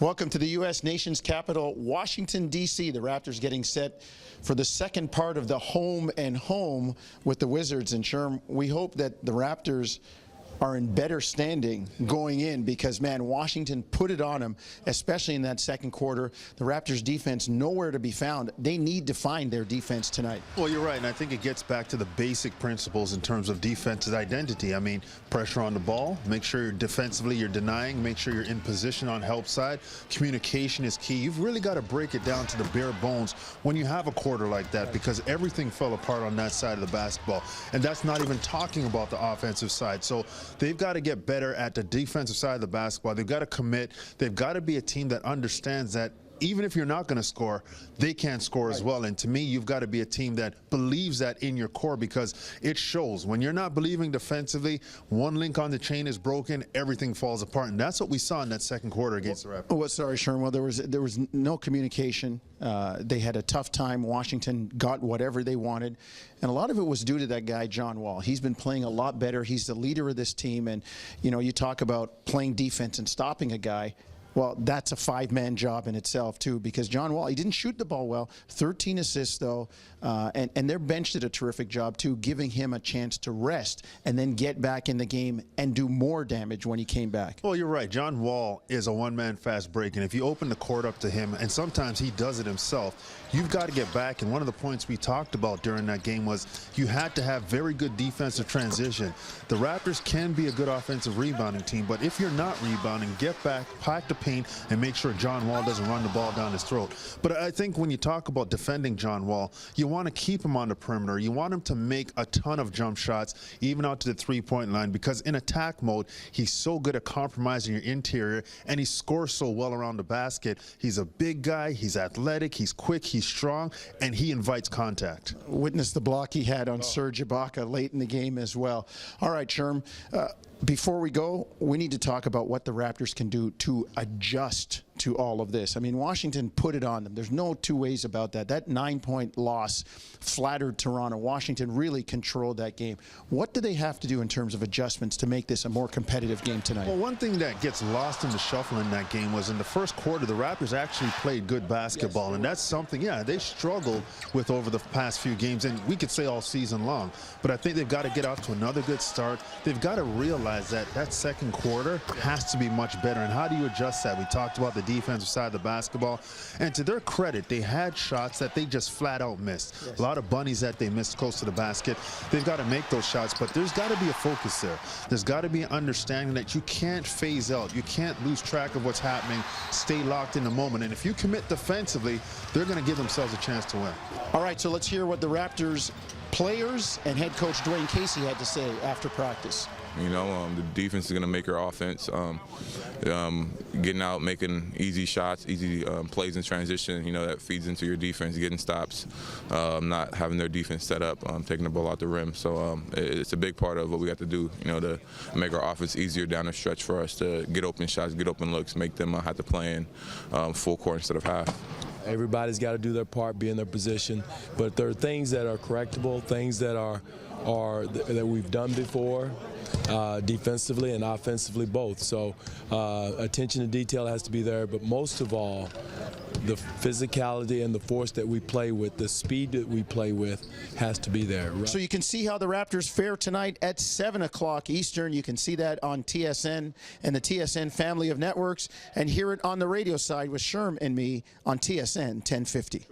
Welcome to the U.S. nation's capital, Washington, D.C. The Raptors getting set for the second part of the home and home with the Wizards. And Sherm, we hope that the Raptors are in better standing going in because, man, Washington put it on them, especially in that second quarter. The Raptors defense nowhere to be found. They need to find their defense tonight. Well, you're right, and I think it gets back to the basic principles in terms of defense's identity. I mean, pressure on the ball, make sure you're defensively you're denying, make sure you're in position on help side. Communication is key. You've really got to break it down to the bare bones when you have a quarter like that because everything fell apart on that side of the basketball. And that's not even talking about the offensive side. So they've got to get better at the defensive side of the basketball. They've got to commit. They've got to be a team that understands that even if you're not going to score, they can score as well. And to me, you've got to be a team that believes that in your core because it shows. When you're not believing defensively, one link on the chain is broken, everything falls apart. And that's what we saw in that second quarter against the Raptors. Oh, sorry, Sherman. Well, there was no communication. They had a tough time. Washington got whatever they wanted. And a lot of it was due to that guy, John Wall. He's been playing a lot better. He's the leader of this team. And, you know, you talk about playing defense and stopping a guy. Well, that's a five-man job in itself, too, because John Wall, he didn't shoot the ball well. 13 assists, though, and their bench did a terrific job, too, giving him a chance to rest and then get back in the game and do more damage when he came back. Well, you're right. John Wall is a one-man fast break, and if you open the court up to him, and sometimes he does it himself, you've got to get back. And one of the points we talked about during that game was you had to have very good defensive transition. The Raptors can be a good offensive rebounding team, but if you're not rebounding, get back, pack the paint, and make sure John Wall doesn't run the ball down his throat. But I think when you talk about defending John Wall, you want to keep him on the perimeter. You want him to make a ton of jump shots, even out to the three-point line, because in attack mode, he's so good at compromising your interior, and he scores so well around the basket. He's a big guy, he's athletic, he's quick, he's strong, and he invites contact. Witness the block he had on Serge Ibaka late in the game as well. All right, Sherm, before we go, we need to talk about what the Raptors can do to adjust to all of this. I mean, Washington put it on them. There's no two ways about that. That 9-point loss flattered Toronto. Washington really controlled that game. What do they have to do in terms of adjustments to make this a more competitive game tonight? Well, one thing that gets lost in the shuffle in that game was in the first quarter, the Raptors actually played good basketball, and that's something, yeah, they struggled with over the past few games, and we could say all season long. But I think they've got to get off to another good start. They've got to realize that that second quarter has to be much better. And how do you adjust that? We talked about the defensive side of the basketball, and to their credit, they had shots that they just flat out missed. Yes. A lot of bunnies that they missed close to the basket. They've got to make those shots, but there's got to be a focus there. There's got to be an understanding that you can't phase out. You can't lose track of what's happening. Stay locked in the moment, and if you commit defensively, they're going to give themselves a chance to win. All right, so let's hear what the Raptors players and head coach Dwayne Casey had to say after practice. You know, the defense is going to make our offense. Getting out, making easy shots, easy plays in transition, you know, that feeds into your defense, getting stops, not having their defense set up, taking the ball out the rim. So it's a big part of what we got to do, you know, to make our offense easier down the stretch for us to get open shots, get open looks, make them have to play in full court instead of half. Everybody's got to do their part, be in their position, but there are things that are correctable, things that that we've done before, defensively and offensively both. So attention to detail has to be there, but most of all, the physicality and the force that we play with, the speed that we play with has to be there. So you can see how the Raptors fare tonight at 7 o'clock Eastern. You can see that on TSN and the TSN family of networks, and hear it on the radio side with Sherm and me on TSN 1050.